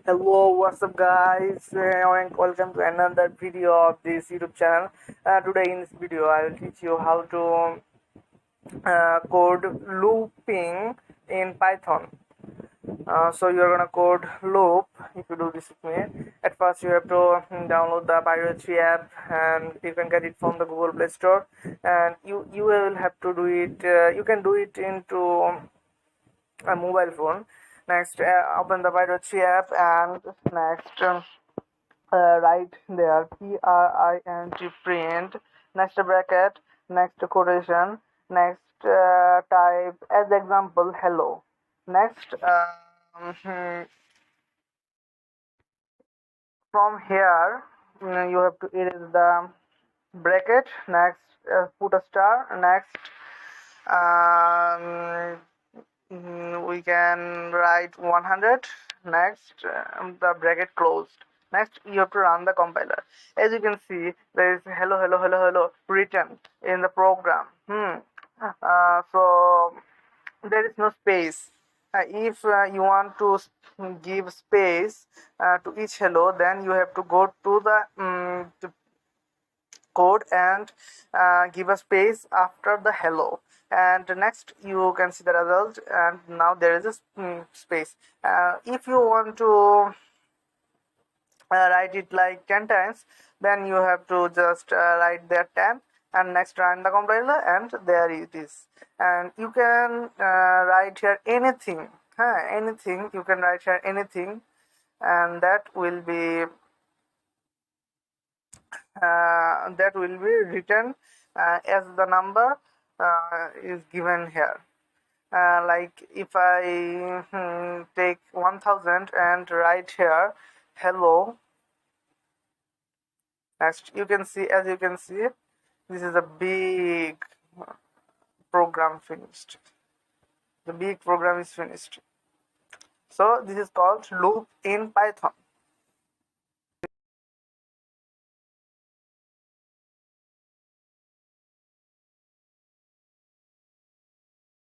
Hello, what's up, guys? And welcome to another video of this YouTube channel. Today, in this video, I will teach you how to code looping in Python. So you're gonna code loop if you do this with me. At first, you have to download the Pyro3 app, and you can get it from the Google Play Store. And you will have to do it. You can do it into a mobile phone. Next, open the Pyro3 app, and next. Write there print, next bracket, next quotation, next type as example hello. Next, from here you have to erase the bracket. Next, put a star. Next, we can write 100. Next, the bracket closed. Next, you have to run the compiler. As you can see, there is hello hello hello hello written in the program. So there is no space. If you want to give space to each hello, then you have to go to the code and give a space after the hello, and next you can see the result, and now there is a space. If you want to write it like 10 times, then you have to just write there 10, and next run the compiler, and there it is. And you can write here anything, anything you can write here anything, and that will be written as the number is given here. Like if I take 1000 and write here hello. Next, you can see, as you can see, this is a big program finished. The big program is finished. So this is called loop in Python.